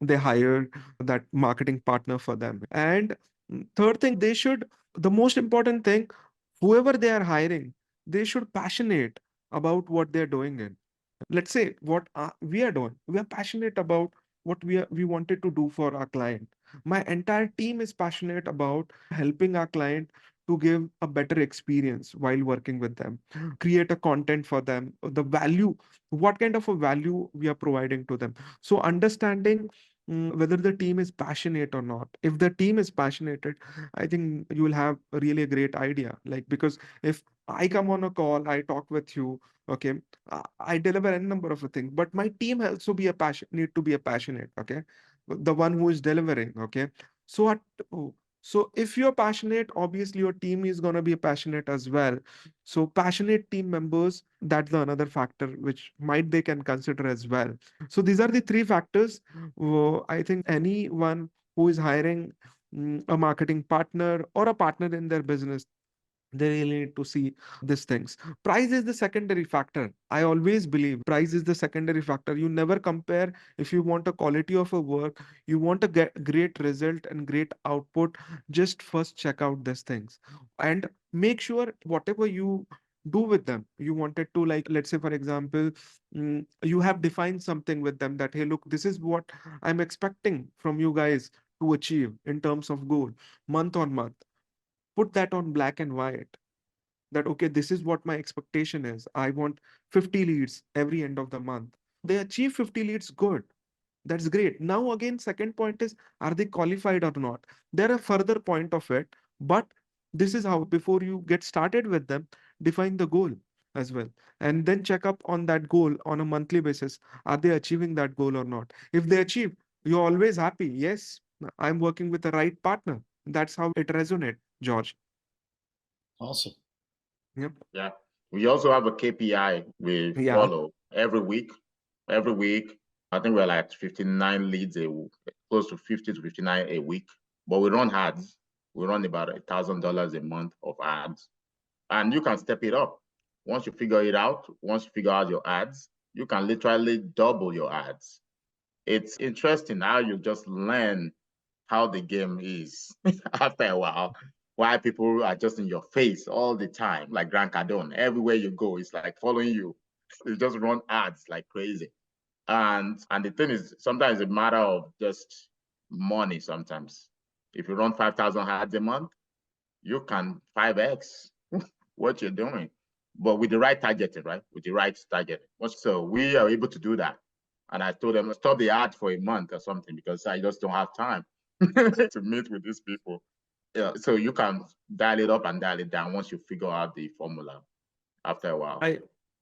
they hire that marketing partner for them. And third thing, the most important thing, whoever they are hiring, they should passionate about what they're doing in. Let's say what we are doing, we are passionate about what we wanted to do for our client. My entire team is passionate about helping our client to give a better experience while working with them, create a content for them, the value, what kind of a value we are providing to them. So understanding whether the team is passionate or not. If the team is passionate, I think you will have a really great idea. Like, because if I come on a call, I talk with you, okay, I deliver any number of things, but my team also need to be a passionate, okay, the one who is delivering, okay. So what? Oh, so if you're passionate, obviously your team is gonna be passionate as well. So passionate team members, that's the another factor which might they can consider as well. So these are the three factors. I think anyone who is hiring a marketing partner or a partner in their business, they really need to see these things. Price is the secondary factor. I always believe price is the secondary factor. You never compare. If you want a quality of a work, you want to get great result and great output, just first check out these things and make sure whatever you do with them, you wanted to, like, let's say for example, you have defined something with them that, hey, look, this is what I'm expecting from you guys to achieve in terms of goal, month on month. Put that on black and white, that okay, this is what my expectation is. I want 50 leads every end of the month. They achieve 50 leads, good, that's great. Now again, second point is, are they qualified or not? There are further point of it, but this is how, before you get started with them, define the goal as well, and then check up on that goal on a monthly basis. Are they achieving that goal or not? If they achieve, you're always happy. Yes, I'm working with the right partner. That's how it resonates, George. Awesome. Yep. Yeah. We also have a KPI we Yeah. follow every week. Every week, I think we're like 59 leads close to 50 to 59 a week. But we run ads. We run about $1,000 a month of ads. And you can step it up. Once you figure it out, once you figure out your ads, you can literally double your ads. It's interesting how you just learn how the game is after a while. Why people are just in your face all the time, like Grant Cardone. Everywhere you go, it's like following you. They just run ads like crazy. And the thing is, sometimes it's a matter of just money. Sometimes, if you run 5,000 ads a month, you can 5x what you're doing, but with the right targeting, right? With the right targeting. So we are able to do that. And I told them, stop the ad for a month or something, because I just don't have time to meet with these people. Yeah, so you can dial it up and dial it down once you figure out the formula after a while.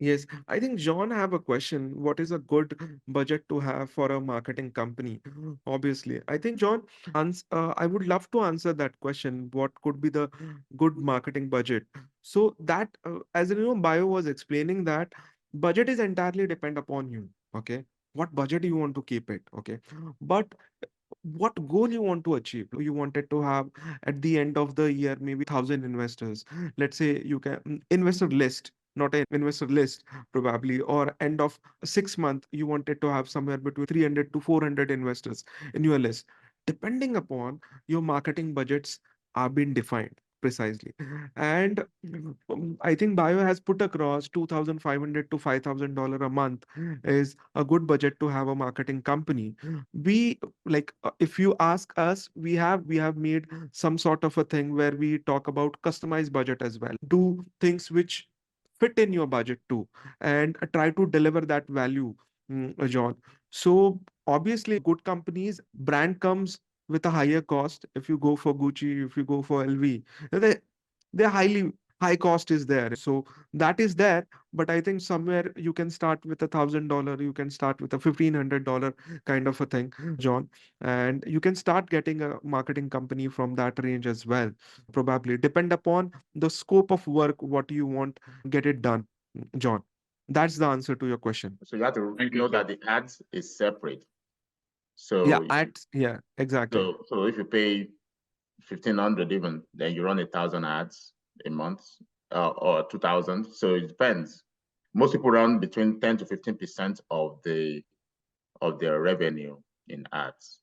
Yes, I think John have a question. What is a good budget to have for a marketing company? Obviously, I think John, I would love to answer that question. What could be the good marketing budget? So that, as Bio was explaining that budget is entirely depend upon you. Okay, what budget you want to keep it? Okay, but what goal you want to achieve. You wanted to have at the end of the year maybe 1,000 investors. Let's say you can investor list, not an investor list probably, or end of 6 month you wanted to have somewhere between 300 to 400 investors in your list. Depending upon your marketing budgets are being defined precisely. And I think Bio has put across 2,500 to $5,000 a month is a good budget to have a marketing company. We, like, if you ask us, we have made some sort of a thing where we talk about customized budget as well. Do things which fit in your budget too, and try to deliver that value, John. So obviously, good companies brand comes with a higher cost. If you go for Gucci, if you go for LV, they they're highly high cost is there. So that is there, but I think somewhere you can start with $1,000, you can start with a $1,500 kind of a thing, John, and you can start getting a marketing company from that range as well. Probably depend upon the scope of work, what you want, get it done, John. That's the answer to your question. So you have to know that the ads is separate. Yeah, So yeah, exactly. so if you pay 1,500 even, then you run 1,000 ads a month, or 2,000. So it depends. Most people run between 10 to 15% of their revenue in ads.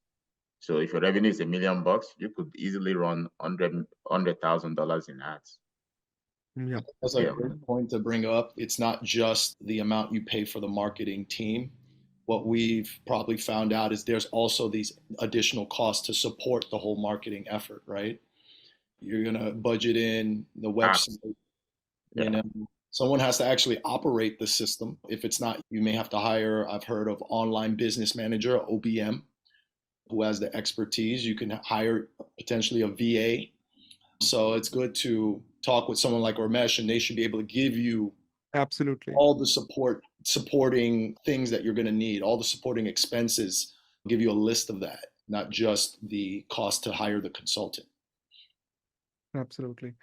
So if your revenue is $1 million, you could easily run $100,000 in ads. Yeah. That's a great point to bring up. It's not just the amount you pay for the marketing team. What we've probably found out is there's also these additional costs to support the whole marketing effort, right? You're gonna budget in the website, you know, someone has to actually operate the system. If it's not, you may have to hire, I've heard of online business manager, OBM, who has the expertise. You can hire potentially a VA. So it's good to talk with someone like Ramesh, and they should be able to give you absolutely all the supporting things that you're going to need, all the supporting expenses, give you a list of that, not just the cost to hire the consultant. Absolutely.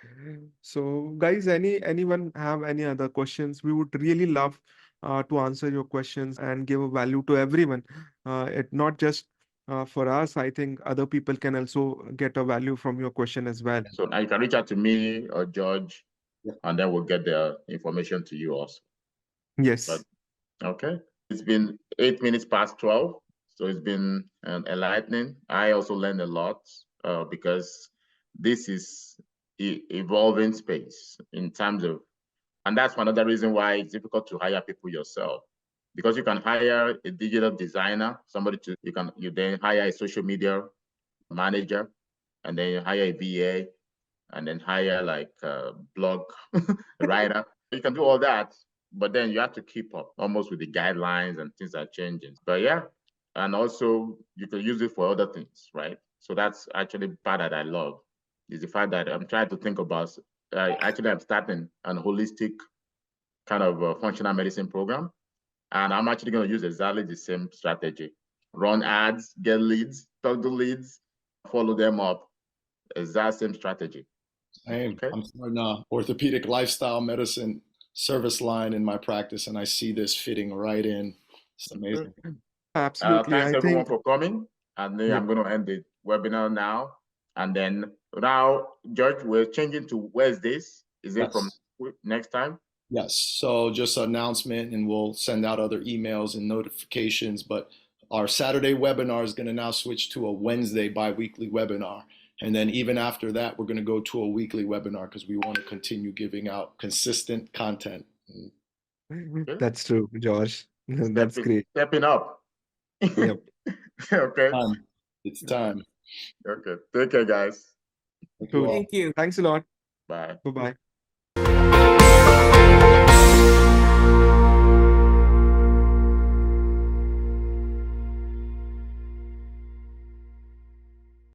So, guys, anyone have any other questions? We would really love to answer your questions and give a value to everyone. It not just for us. I think other people can also get a value from your question as well. So now you can reach out to me or George, Yeah. and then we'll get the information to you also. Yes. But, okay. It's been 8 minutes past 12, so it's been enlightening. I also learned a lot because this is evolving space in terms of, and that's another reason why it's difficult to hire people yourself, because you can hire a digital designer, you then hire a social media manager, and then you hire a VA, and then hire like a blog writer. You can do all that, but then you have to keep up almost with the guidelines and things are changing. But yeah, and also you can use it for other things, right? So that's actually part that I love, is the fact that I'm trying to think about, actually I'm starting an holistic kind of functional medicine program. And I'm actually going to use exactly the same strategy. Run ads, get leads, talk to leads, follow them up. Exact same strategy. I'm starting an orthopedic lifestyle medicine service line in my practice, and I see this fitting right in. It's amazing. Absolutely. Thanks I everyone think for coming. And then Yeah. I'm going to end the webinar now. And then now, George, we're changing to Wednesdays. Is it from next time? Yes. So just an announcement, and we'll send out other emails and notifications. But our Saturday webinar is going to now switch to a Wednesday bi-weekly webinar. And then even after that, we're going to go to a weekly webinar because we want to continue giving out consistent content. That's true, Josh. That's great. Stepping up. Yep. Okay. It's time. Okay. Take care, guys. Thank you all. Thank you. Thanks a lot. Bye. Bye-bye.